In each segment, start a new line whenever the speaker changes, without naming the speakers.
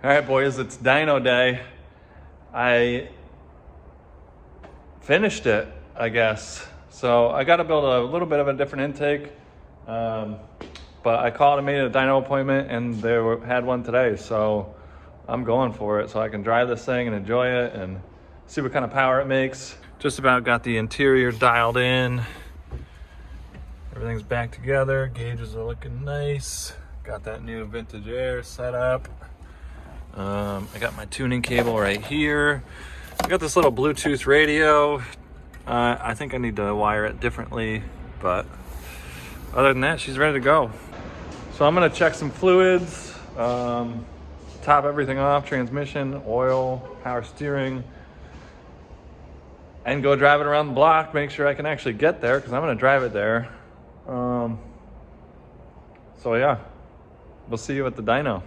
All right, boys, it's dyno day. I finished it, I guess. So I got to build a little bit of a different intake. But I called and made a dyno appointment, and they had one today. So I'm going for it so I can drive this thing and enjoy it and see what kind of power it makes. Just about got the interior dialed in. Everything's back together. Gauges are looking nice. Got that new vintage air set up. I got my tuning cable right here. I got this little Bluetooth radio. I think I need to wire it differently, but other than that, she's ready to go. So I'm gonna check some fluids, top everything off, transmission, oil, power steering, and go drive it around the block, make sure I can actually get there, because I'm gonna drive it there. So yeah, we'll see you at the dyno.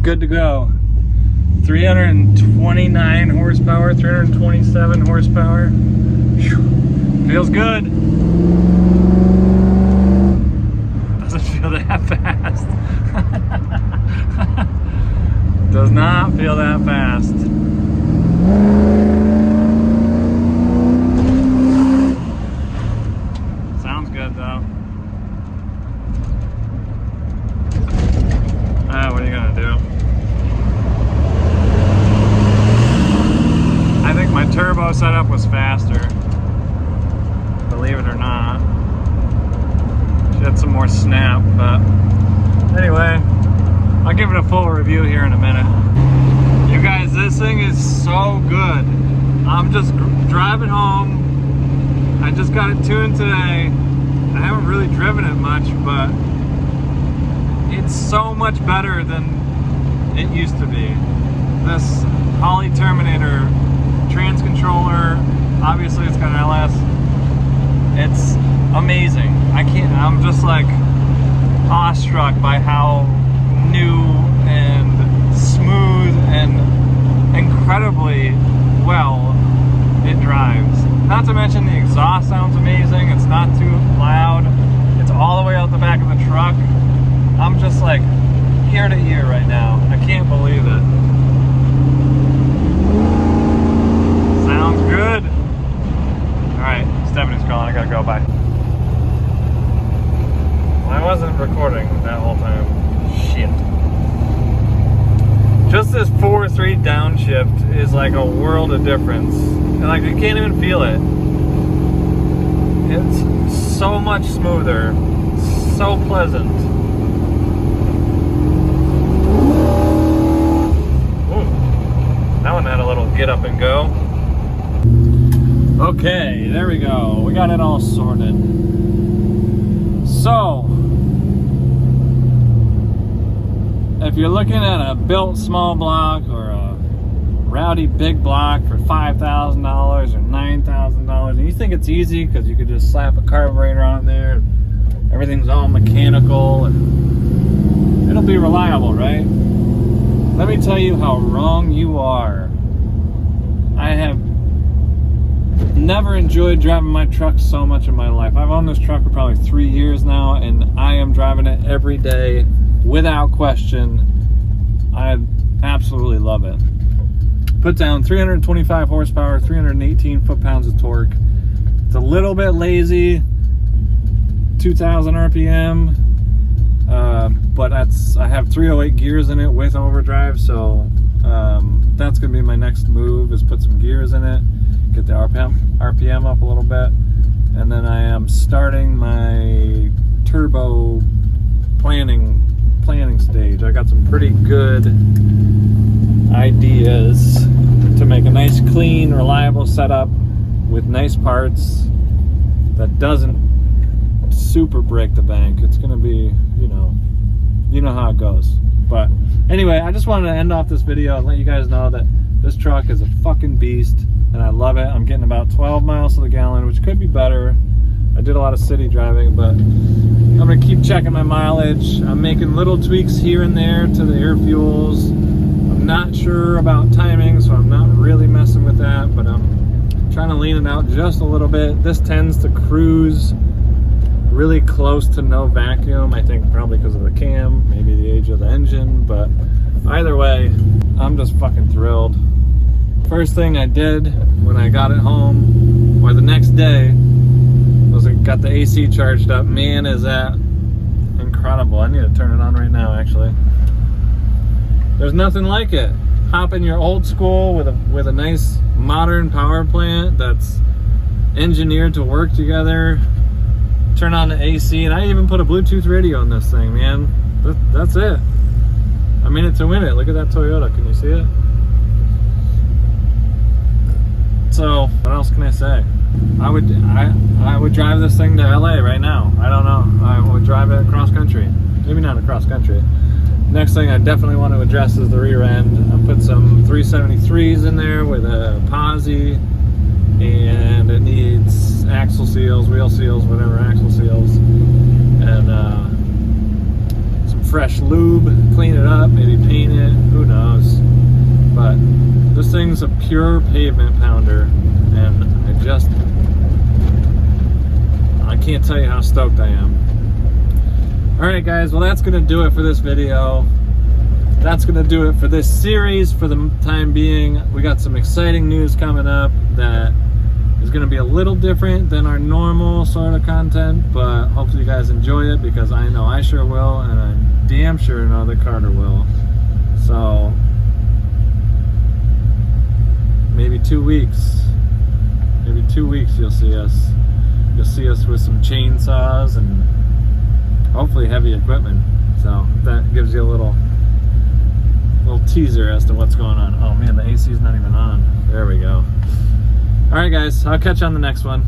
good to go. 329 horsepower, 327 horsepower. Whew. Feels good. Doesn't feel that fast. Does not feel that fast. Sounds good though. What are you gonna do? I think my turbo setup was faster, believe it or not. She had some more snap, but anyway, I'll give it a full review here in a minute. You guys, this thing is so good. I'm just driving home. I just got it tuned today. I haven't really driven it much, but it's so much better than it used to be. This Holley Terminator trans controller, obviously it's got an LS. It's amazing. I'm just like awestruck by how new and smooth and incredibly well it drives. Not to mention the exhaust sounds amazing. It's not too loud. It's all the way out the back of the truck. I'm just like ear to ear right now. I can't believe it. Sounds good. All right, Stephanie's calling. I gotta go. Bye. Well, I wasn't recording that whole time. Shit. Just this 4-3 downshift is like a world of difference. And like you can't even feel it. It's so much smoother, so pleasant. Ooh, that one had a little get up and go. Okay, there we go. We got it all sorted. So, if you're looking at a built small block or a rowdy big block for $5,000 or $9,000, and you think it's easy because you could just slap a carburetor on there, and everything's all mechanical, and it'll be reliable, right? Let me tell you how wrong you are. I have never enjoyed driving my truck so much in my life. I've owned this truck for probably 3 years now, and I am driving it every day without question. I absolutely love it. Put down 325 horsepower, 318 foot-pounds of torque. It's a little bit lazy, 2,000 RPM, but I have 308 gears in it with overdrive, so that's gonna be my next move, is put some gears in it, get the RPM up a little bit, and then I am starting my turbo planning stage. I got some pretty good ideas to make a nice, clean, reliable setup with nice parts that doesn't super break the bank. It's gonna be, you know how it goes. But anyway, I just wanted to end off this video and let you guys know that this truck is a fucking beast and I love it. I'm getting about 12 miles to the gallon, which could be better. I did a lot of city driving, but I'm gonna keep checking my mileage. I'm making little tweaks here and there to the air fuels. I'm not sure about timing, so I'm not really messing with that, but I'm trying to lean it out just a little bit. This tends to cruise really close to no vacuum, I think probably because of the cam, maybe the age of the engine, but either way, I'm just fucking thrilled. First thing I did when I got it home, or the next day, was I got the AC charged up. Man, is that incredible. I need to turn it on right now, actually. There's nothing like it. Hop in your old school with a nice modern power plant that's engineered to work together. Turn on the AC, and I even put a Bluetooth radio on this thing, man. That's it. I mean it to win it. Look at that Toyota. Can you see it? So, what else can I say? I would drive this thing to LA right now. I don't know. I would drive it across country. Maybe not across country. Next thing I definitely want to address is the rear end. I put some 373s in there with a posi, and it needs axle seals, wheel seals, whatever, axle seals, and some fresh lube, clean it up, maybe paint it, who knows. But this thing's a pure pavement pounder, and I can't tell you how stoked I am. Alright guys, well that's gonna do it for this video. That's gonna do it for this series for the time being. We got some exciting news coming up that is gonna be a little different than our normal sort of content, but hopefully you guys enjoy it, because I know I sure will, and I'm damn sure know that Carter will. So maybe 2 weeks. Maybe 2 weeks you'll see us. You'll see us with some chainsaws and hopefully heavy equipment. So that gives you a little teaser as to what's going on. Oh man, the AC is not even on. There we go. All right guys, I'll catch you on the next one.